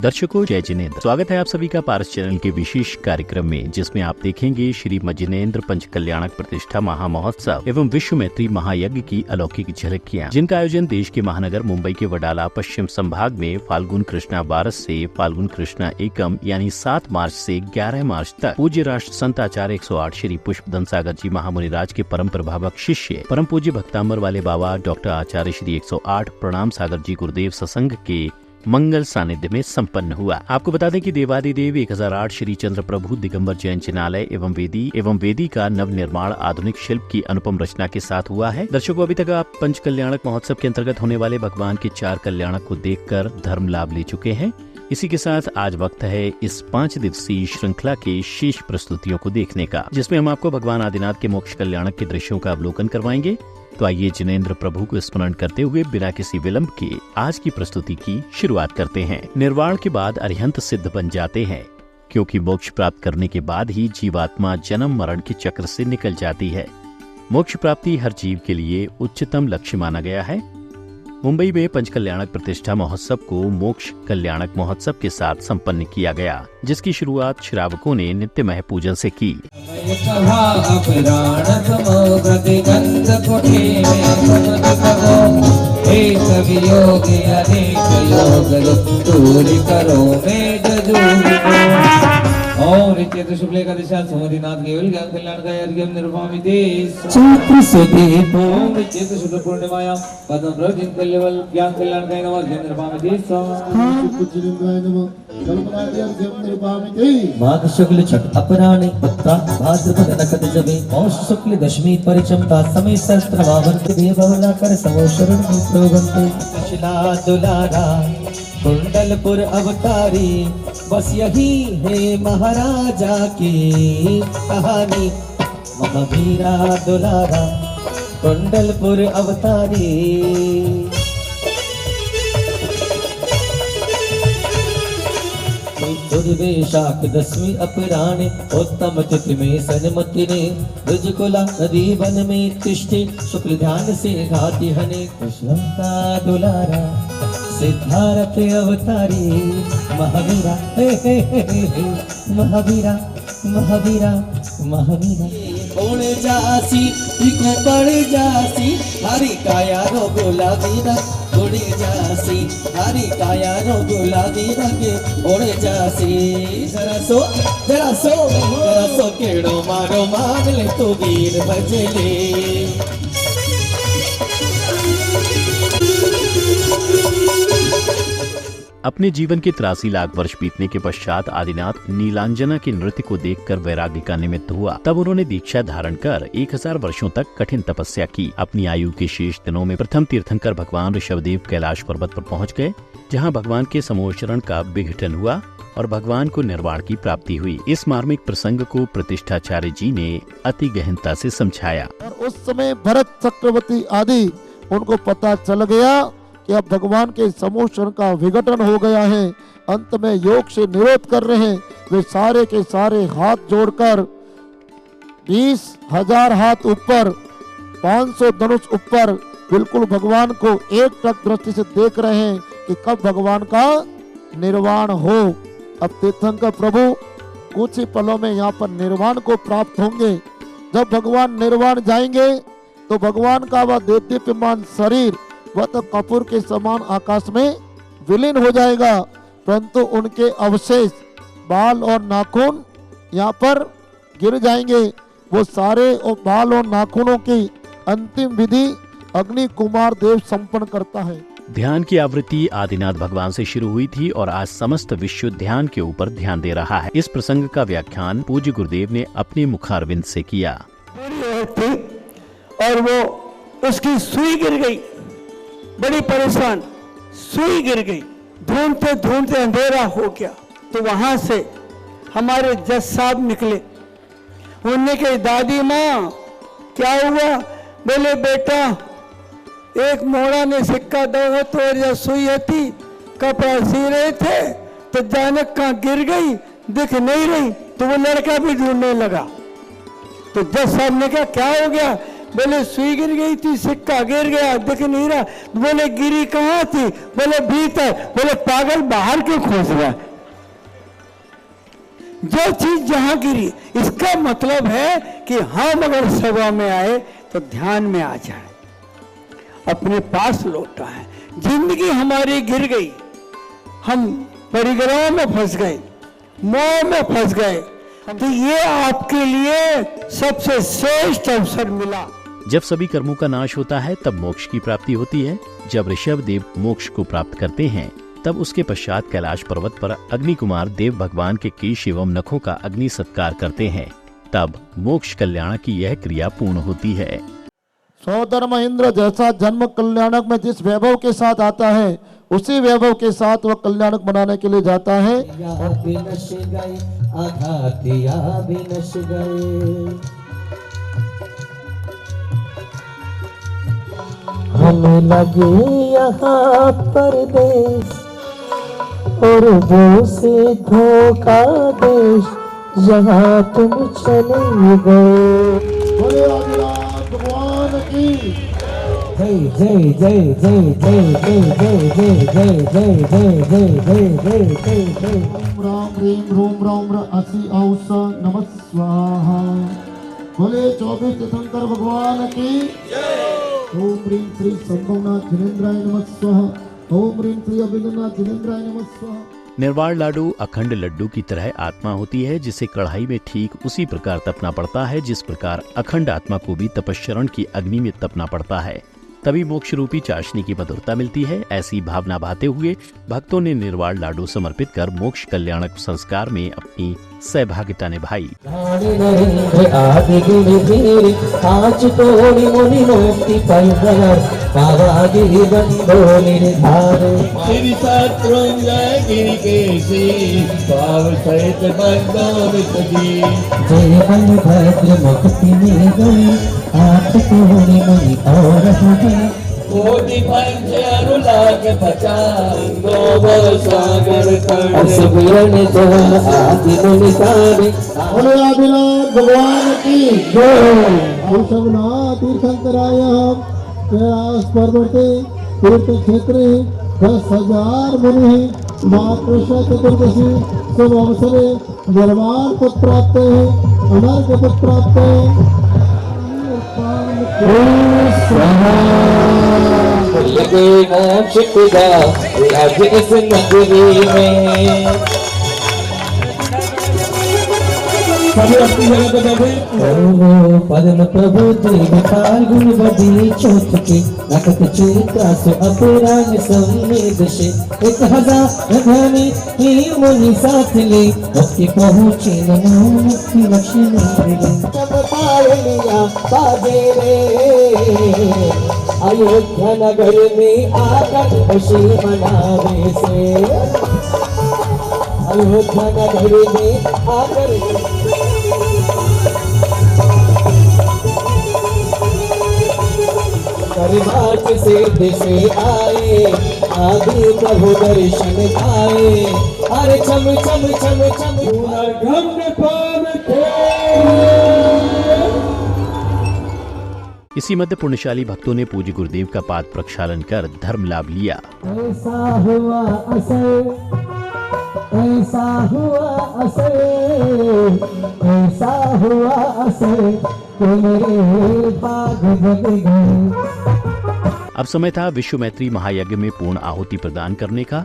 दर्शकों, जय जिनेंद्र। स्वागत है आप सभी का पारस चैनल के विशेष कार्यक्रम में, जिसमें आप देखेंगे श्री जिनेंद्र पंच कल्याणक प्रतिष्ठा महामहोत्सव एवं विश्व मैत्री महायज्ञ की अलौकिक झलकियां, जिनका आयोजन देश के महानगर मुंबई के वडाला पश्चिम संभाग में फाल्गुन कृष्णा 12 से फाल्गुन कृष्णा एकम यानी 7 मार्च से 11 मार्च तक पूज्य राष्ट्र संत आचार्य 108 श्री पुष्पदन सागर जी महामुनिराज के परम प्रभावक शिष्य परम पूज्य भक्तांबर वाले बाबा डॉक्टर आचार्य श्री 108 प्रणाम सागर जी गुरुदेव सत्संग के मंगल सानिध्य में संपन्न हुआ। आपको बता दें कि देवादिदेव 1008 श्री चंद्र प्रभु दिगंबर जैन चिनालय एवं वेदी का नव निर्माण आधुनिक शिल्प की अनुपम रचना के साथ हुआ है। दर्शकों, अभी तक आप पंच कल्याणक महोत्सव के अंतर्गत होने वाले भगवान के 4 कल्याणक को देखकर धर्म लाभ ले चुके हैं। इसी के साथ आज वक्त है इस 5 दिवसीय श्रृंखला के शेष प्रस्तुतियों को देखने का, जिसमें हम आपको भगवान आदिनाथ के मोक्ष कल्याणक के दृश्यों का अवलोकन करवाएंगे। तो आइए जिनेंद्र प्रभु को स्मरण करते हुए बिना किसी विलंब के आज की प्रस्तुति की शुरुआत करते हैं। निर्वाण के बाद अरिहंत सिद्ध बन जाते हैं, क्योंकि मोक्ष प्राप्त करने के बाद ही जीवात्मा जन्म मरण के चक्र से निकल जाती है। मोक्ष प्राप्ति हर जीव के लिए उच्चतम लक्ष्य माना गया है। मुंबई में पंच कल्याणक प्रतिष्ठा महोत्सव को मोक्ष कल्याणक महोत्सव के साथ संपन्न किया गया, जिसकी शुरुआत श्रावकों ने नित्यमय पूजन से की। और चैत्र शुक्ल एकादशा सोमनाथ केवल ज्ञान कल्याणकाय अर्घ्यं निर्वामिते चैत्र सुदीप ओम चैत्र शुक्ल पूर्णिमायां पद्म प्रज्ञं कल्यवल ज्ञान कल्याणकाय नमः अर्घ्यं निर्वामिते कुचिलिंगाय नमः कल्पनाय अर्घ्यं निर्वामिते माघ शुक्ल छठ अपराह्ने पत्ता भाद्रपद नक्षत्र जबे पौष शुक्ल दशमी परिचमता समय सहस्त्रभावन देववला कर समोशरण मित्रोवन्ते शिला दुलारा कुंडलपुर अवतारी, बस यही है महाराजा की कहानी। महावीरा दुलारा कुंडलपुर अवतारी। वैशाख दसवीं अपराह्ने उत्तम तिथि में सन्मति ने ब्रजकुला नदी वन में तिष्ठे शुक्ल ध्यान से घाति हने कृष्ण का दुलारा सिद्धार्थ अवतारी। महावीरा महावीरा महावीरा महावीरा ओण जासी इको पड़ जासी हरि काया रो गुलाबीरा ओण जासी हरि काया रो गुलाबीरा के ओण जासी जरा सो केड़ो मारो मान ले तो वीर भजले। अपने जीवन के 83 लाख वर्ष बीतने के पश्चात आदिनाथ नीलांजना के नृत्य को देखकर वैराग्य का निमित्त हुआ। तब उन्होंने दीक्षा धारण कर 1000 वर्षों तक कठिन तपस्या की। अपनी आयु के शेष दिनों में प्रथम तीर्थंकर भगवान ऋषभदेव कैलाश पर्वत पर पहुंच गए, जहां भगवान के समोचरण का विघटन हुआ और भगवान को निर्वाण की प्राप्ति हुई। इस मार्मिक प्रसंग को प्रतिष्ठाचार्य जी ने अति गहनता से समझाया। और उस समय भरत चक्रवर्ती आदि उनको पता चल गया कि अब भगवान के समोचरण का विघटन हो गया है। अंत में योग से निरोध कर रहे हैं। वे सारे के सारे हाथ जोड़कर 20,000 हाथ ऊपर 500 धनुष ऊपर बिल्कुल भगवान को एक टक दृष्टि से देख रहे हैं कि कब भगवान का निर्वाण हो। अब तीर्थंकर प्रभु कुछ ही पलों में यहाँ पर निर्वाण को प्राप्त होंगे। जब भगवान निर्वाण जाएंगे तो भगवान का वह देदीप्यमान शरीर वह तो कपूर के समान आकाश में विलीन हो जाएगा, परंतु उनके अवशेष बाल और नाखून यहाँ पर गिर जाएंगे। वो सारे और बाल और नाखूनों की अंतिम विधि अग्नि कुमार देव संपन्न करता है। ध्यान की आवृत्ति आदिनाथ भगवान से शुरू हुई थी और आज समस्त विश्व ध्यान के ऊपर ध्यान दे रहा है। इस प्रसंग का व्याख्यान पूज्य गुरुदेव ने अपने मुखारविंद से किया। और वो उसकी सुई गिर गई, बड़ी परेशान, सुई गिर गई। ढूंढते ढूंढते अंधेरा हो गया तो वहां से हमारे जज साहब निकले। उन्होंने कहा, दादी माँ क्या हुआ? बोले बेटा एक मोड़ा ने सिक्का दो तो या सुई थी, कपड़ा सी रहे थे तो जानक कहाँ गिर गई, दिख नहीं रही। तो वो लड़का भी ढूंढने लगा। तो जज साहब ने कहा क्या हो गया? बोले सुई गिर गई थी, सिक्का गिर गया, दिख नहीं रहा। बोले गिरी कहाँ थी? बोले भीतर। बोले पागल बाहर क्यों खोज रहा है? जो चीज जहां गिरी, इसका मतलब है कि हम अगर सभा में आए तो ध्यान में आ जाए, अपने पास लौटा है। जिंदगी हमारी गिर गई, हम परिग्रहों में फंस गए, मोह में फंस गए, तो ये आपके लिए सबसे श्रेष्ठ अवसर मिला। जब सभी कर्मों का नाश होता है तब मोक्ष की प्राप्ति होती है। जब ऋषभ देव मोक्ष को प्राप्त करते हैं तब उसके पश्चात कैलाश पर्वत पर अग्नि कुमार देव भगवान के केश एवं नखों का अग्नि सत्कार करते हैं। तब मोक्ष कल्याण की यह क्रिया पूर्ण होती है। सौदर महेंद्र जैसा जन्म कल्याणक में जिस वैभव के साथ आता है, उसी वैभव के साथ वह कल्याणक बनाने के लिए जाता है। हमें लगे यहाँ परदेश और वो से धोखा देश, जहाँ तुम चले गए। बोले आदिनाथ भगवान की जय जय जय जय जय जय जय जय जय जय जय जय जय जय जय जय। ओम राम ह्रीं ह्रूं राम असि औस नमः स्वाहा। बोले 24 तीर्थंकर भगवान की ओम ह्रीं श्री संभवनाथ जिनेन्द्राय नमः स्वाहा। ओम ह्रीं श्री अभिनवनाथ जिनेन्द्राय नमः स्वाहा। निर्वाण लाडू अखंड लड्डू की तरह आत्मा होती है, जिसे कढ़ाई में ठीक उसी प्रकार तपना पड़ता है जिस प्रकार अखंड आत्मा को भी तपश्चरण की अग्नि में तपना पड़ता है, तभी मोक्ष रूपी चाशनी की मधुरता मिलती है। ऐसी भावना भाते हुए भक्तों ने निर्वाण लाडू समर्पित कर मोक्ष कल्याणक संस्कार में अपनी सहभागिता निभाई। आज तोड़ी मुनि मुक्ति पैदल पावागिरि बंधो निर्धार श्री सत्रुंजय गिरिकेशी पाव सहित बंधो निपजी। जय बलभद्र मुक्ति मिल गई, आज तोड़ी मुनि और कोटि पंच अनुराग पचास गोबर सागर कर सुगरण जल आदि मुनि सारे। बोले आदिनाथ भगवान की जय। औषधनाथ तीर्थंकराय कैलाश पर्वते तीर्थ क्षेत्रे 10,000 मुनि महापुरुष चतुर्दशी शुभ अवसरे निर्वाण पद प्राप्त है, अनर्घ पद प्राप्त है। लगे मोक्ष खुदा आज इस नगरी में। पद्म प्रभु देव फाल्गुन बदी चौथ के नखत चित्रा से अपराग संवेद से 1000 घने ही मुनि साथ ले मुक्ति पहुँचे मुक्ति लक्ष्मी मिले। सब पाल लिया बाजे रे अयोध्या नगर में आकर खुशी मनावे से। अयोध्या नगर में आकर परिवार से देश आए आदि प्रभु दर्शन आए। अरे चम चम चम चम इसी मध्य पुण्यशाली भक्तों ने पूज्य गुरुदेव का पाद प्रक्षालन कर धर्म लाभ लिया। ऐसा हुआ असर, ऐसा हुआ असर, ऐसा हुआ असर मेरे बाग जग गए। अब समय था विश्व मैत्री महायज्ञ में पूर्ण आहुति प्रदान करने का।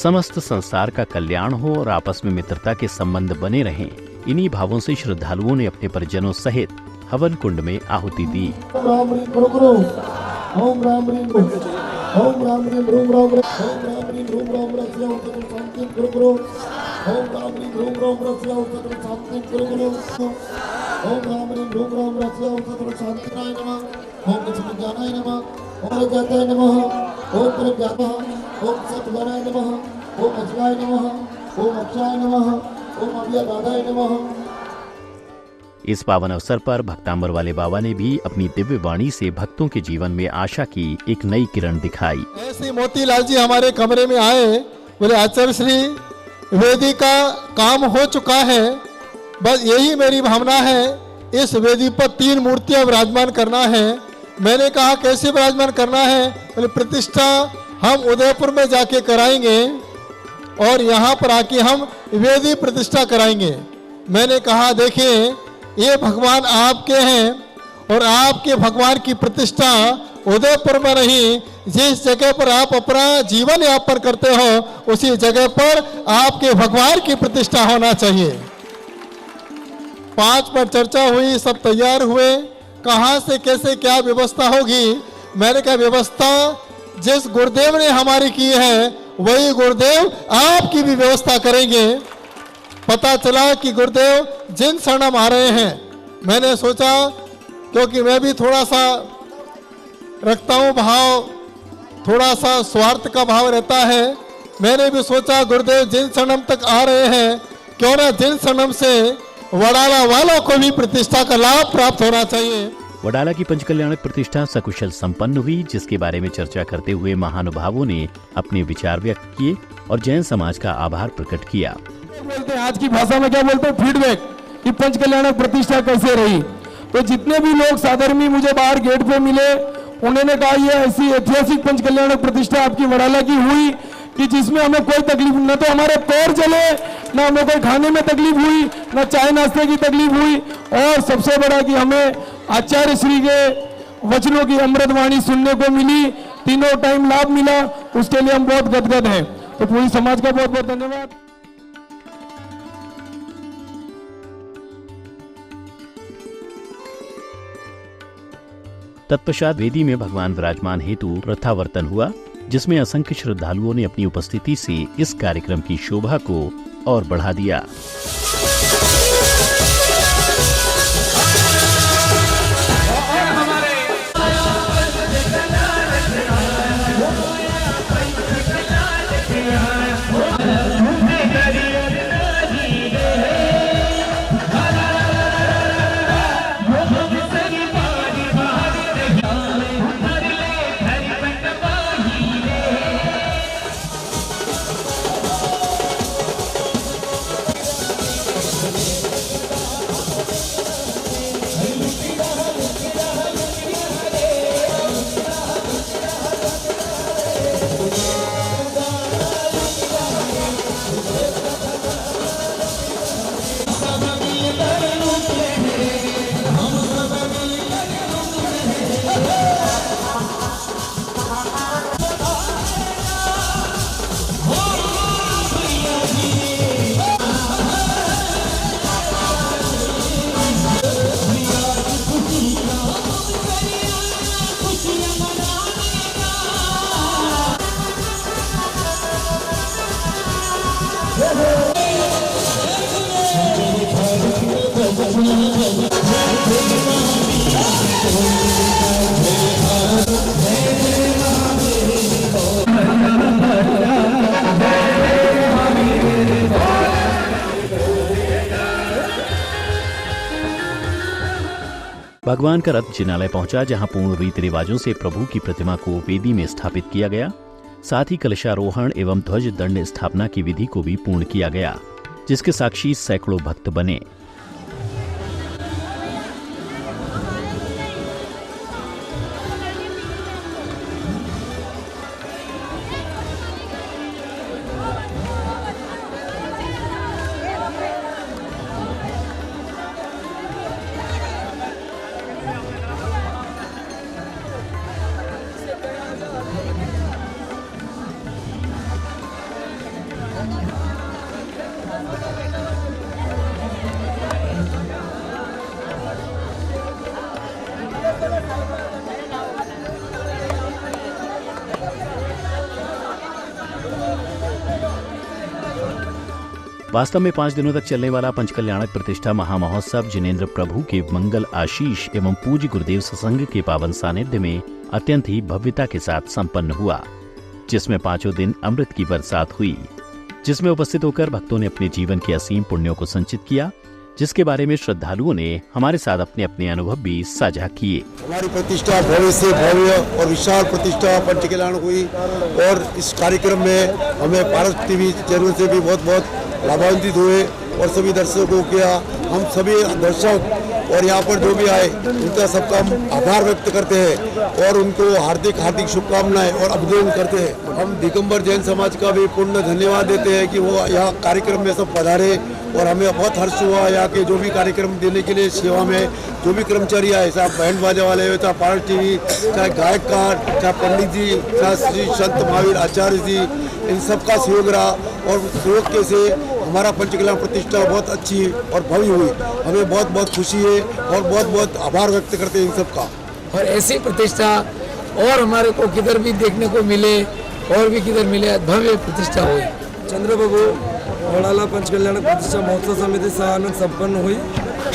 समस्त संसार का कल्याण हो और आपस में मित्रता के संबंध बने रहें, इन्हीं भावों से श्रद्धालुओं ने अपने परिजनों सहित हवन कुंड में आहुति दी। ओम राम ह्रीं गुरु गुरु ओम राम ह्रीं गुरु ओम राम ह्रीं ह्रूं राम ओम राम ह्रीं ह्रूं राम रस्य उत्तम शांति गुरु गुरु ओम राम ह्रीं ह्रूं राम रस्य उत्तम शांति गुरु गुरु ओम राम ह्रीं ह्रूं राम रस्य उत्तम शांतिनाय नमः। ओम ज्ञानाय नमः। ओम ज्ञाताय नमः। ओम प्रज्ञातः। ओम सत्वराय नमः। ओम अजलाय नमः। ओम अक्षाय नमः। ओम अव्ययदाय नमः। इस पावन अवसर पर भक्तांबर वाले बाबा ने भी अपनी दिव्य वाणी से भक्तों के जीवन में आशा की एक नई किरण दिखाई। ऐसे मोतीलाल जी हमारे कमरे में आए, बोले आचार्य श्री वेदी का काम हो चुका है, बस यही मेरी भावना है इस वेदी पर 3 मूर्तियां विराजमान करना है। मैंने कहा कैसे विराजमान करना है? बोले प्रतिष्ठा हम उदयपुर में जाके कराएंगे और यहाँ पर आके हम वेदी प्रतिष्ठा कराएंगे। मैंने कहा देखिए ये भगवान आपके हैं और आपके भगवान की प्रतिष्ठा उदयपुर में नहीं, जिस जगह पर आप अपना जीवन यापन करते हो उसी जगह पर आपके भगवान की प्रतिष्ठा होना चाहिए। 5 पर चर्चा हुई, सब तैयार हुए, कहाँ से कैसे क्या व्यवस्था होगी। मैंने कहा व्यवस्था जिस गुरुदेव ने हमारी की है वही गुरुदेव आपकी भी व्यवस्था करेंगे। पता चला कि गुरुदेव जिन शरणम आ रहे हैं। मैंने सोचा क्योंकि मैं भी थोड़ा सा रखता हूँ भाव, थोड़ा सा स्वार्थ का भाव रहता है। मैंने भी सोचा गुरुदेव जिन शरणम तक आ रहे हैं, क्यों ना जिन शरणम से वडाला वालों को भी प्रतिष्ठा का लाभ प्राप्त होना चाहिए। वडाला की पंचकल्याणक प्रतिष्ठा सकुशल संपन्न हुई, जिसके बारे में चर्चा करते हुए महानुभावों ने अपने विचार व्यक्त किए और जैन समाज का आभार प्रकट किया। बोलते हैं आज की भाषा में क्या बोलते हैं, फीडबैक, कि पंचकल्याणक प्रतिष्ठा कैसे रही। तो जितने भी लोग साधर्मी मुझे बाहर गेट पे मिले, उन्होंने कहा ये ऐसी ऐतिहासिक पंचकल्याणक प्रतिष्ठा आपकी वडाला की हुई कि जिसमें हमें कोई तकलीफ, न तो हमारे पैर जले, न हमें कोई खाने में तकलीफ हुई, न चाय नाश्ते की तकलीफ हुई, और सबसे बड़ा कि हमें आचार्य श्री के वचनों की अमृतवाणी सुनने को मिली, तीनों टाइम लाभ मिला। उसके लिए हम बहुत गदगद हैं। तो पूरी समाज का बहुत बहुत धन्यवाद। तत्पश्चात वेदी में भगवान विराजमान हेतु रथावर्तन हुआ, जिसमें असंख्य श्रद्धालुओं ने अपनी उपस्थिति से इस कार्यक्रम की शोभा को और बढ़ा दिया। भगवान का रथ जिनालय पहुंचा, जहां पूर्ण रीति रिवाजों से प्रभु की प्रतिमा को वेदी में स्थापित किया गया। साथ ही कलशारोहण एवं ध्वज दंड स्थापना की विधि को भी पूर्ण किया गया, जिसके साक्षी सैकड़ों भक्त बने। वास्तव में 5 दिनों तक चलने वाला पंचकल्याणक प्रतिष्ठा महामहोत्सव जिनेंद्र प्रभु के मंगल आशीष एवं पूज्य गुरुदेव सत्संग के पावन सानिध्य में अत्यंत ही भव्यता के साथ संपन्न हुआ, जिसमें 5 दिन अमृत की बरसात हुई, जिसमें उपस्थित होकर भक्तों ने अपने जीवन के असीम पुण्यों को संचित किया, जिसके बारे में श्रद्धालुओं ने हमारे साथ अपने अपने अनुभव भी साझा किए। हमारी प्रतिष्ठा भव्य से भव्य और विशाल प्रतिष्ठा पंचकल्याणक हुई और इस कार्यक्रम में हमें भारत टीवी चैनल से भी बहुत बहुत लाभान्वित हुए और सभी दर्शकों के हम सभी दर्शक और यहाँ पर जो भी आए उनका सबका हम आभार व्यक्त करते हैं और उनको हार्दिक हार्दिक शुभकामनाएं और अभिनंदन करते हैं। हम दिगंबर जैन समाज का भी पूर्ण धन्यवाद देते हैं कि वो यहाँ कार्यक्रम में सब पधारे और हमें बहुत हर्ष हुआ यहाँ के जो भी कार्यक्रम देने के लिए सेवा में जो भी कर्मचारी आए, चाहे बैंड बाजा वाले हो, चाहे पार्ट टीवी, चाहे गायककार, चाहे पंडित जी, चाहे श्री संत महावीर आचार्य जी, इन सबका सहयोग रहा और सहयोग के से हमारा पंचकल्याण प्रतिष्ठा बहुत अच्छी और भव्य हुई। हमें बहुत बहुत खुशी है और बहुत बहुत आभार व्यक्त करते हैं इन सबका। और ऐसी प्रतिष्ठा और हमारे को किधर भी देखने को मिले और भी किधर मिले, भव्य प्रतिष्ठा हुई। चंद्रबाबू वडाला पंचकल्याण प्रतिष्ठा महोत्सव समिति से आनंद संपन्न हुई।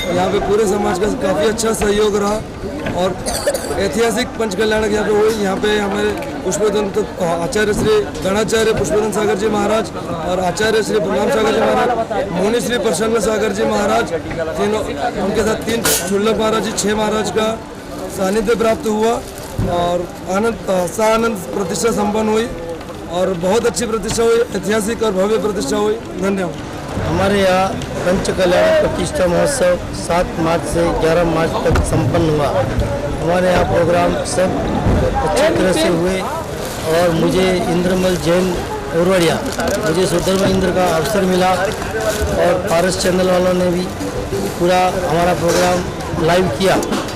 यहाँ पे पूरे समाज का काफ़ी अच्छा सहयोग रहा और ऐतिहासिक पंचकल्याण यहाँ पे हुई। यहाँ पे हमारे पुष्पोधन आचार्य श्री गणाचार्य पुष्पोधन सागर जी महाराज और आचार्य श्री प्रणाम सागर जी महाराज, मुनि श्री प्रसन्न सागर जी महाराज, तीनों उनके साथ 3 शुल्लक महाराज जी, 6 महाराज का सानिध्य प्राप्त हुआ और आनंद प्रतिष्ठा संपन्न हुई और बहुत अच्छी प्रतिष्ठा हुई, ऐतिहासिक और भव्य प्रतिष्ठा हुई। धन्यवाद। हमारे यहाँ पंचकल्याण प्रतिष्ठा महोत्सव 7 मार्च से 11 मार्च तक संपन्न हुआ। हमारे यहाँ प्रोग्राम सब अच्छी तरह से हुए और मुझे इंद्रमल जैन औरवड़िया मुझे सुधर्म इंद्र का अवसर मिला और पारस चैनल वालों ने भी पूरा हमारा प्रोग्राम लाइव किया।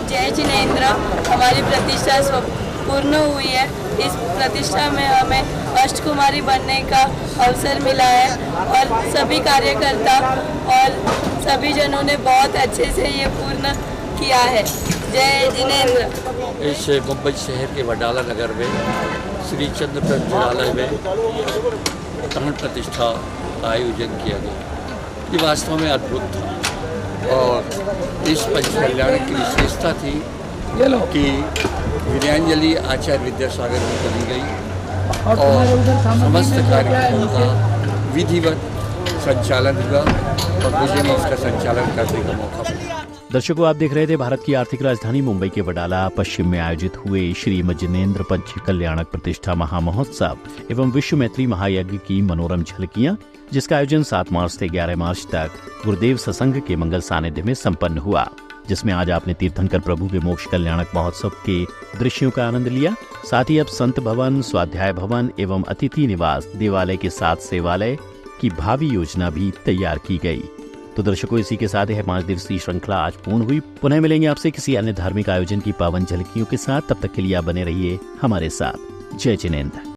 जय जिनेंद्र, हमारी प्रतिष्ठा पूर्ण हुई है। इस प्रतिष्ठा में हमें अष्टकुमारी बनने का अवसर मिला है और सभी कार्यकर्ता और सभी जनों ने बहुत अच्छे से ये पूर्ण किया है। जय जिनेंद्र। इस मुंबई शहर के वडाला नगर में श्री चंद्र पंचालय में प्राण प्रतिष्ठा का आयोजन किया गया। ये वास्तव में अद्भुत था और इस पंचकल्याण की विशेषता थी कि विद्यांजलि आचार्य विद्यासागर में करी गई और समस्त कार्यक्रमों का विधिवत संचालन हुआ और मुझे भी इसका संचालन करने का मौका मिला। दर्शकों, आप देख रहे थे भारत की आर्थिक राजधानी मुंबई के वडाला पश्चिम में आयोजित हुए श्री मजिनेन्द्र पंच कल्याणक प्रतिष्ठा महामहोत्सव एवं विश्व मैत्री महायज्ञ की मनोरम झलकियां, जिसका आयोजन 7 मार्च से 11 मार्च तक गुरुदेव सत्संग के मंगल सानिध्य में संपन्न हुआ, जिसमें आज आपने तीर्थंकर प्रभु के मोक्ष कल्याणक महोत्सव के दृश्यों का आनंद लिया। साथ ही अब संत भवन, स्वाध्याय भवन एवं अतिथि निवास, देवालय के साथ सेवालय की भावी योजना भी तैयार की गई। तो दर्शकों, इसी के साथ यह 5 दिवसीय श्रृंखला आज पूर्ण हुई। पुनः मिलेंगे आपसे किसी अन्य धार्मिक आयोजन की पावन झलकियों के साथ। तब तक के लिए आप बने रहिए हमारे साथ। जय जिनेंद्र।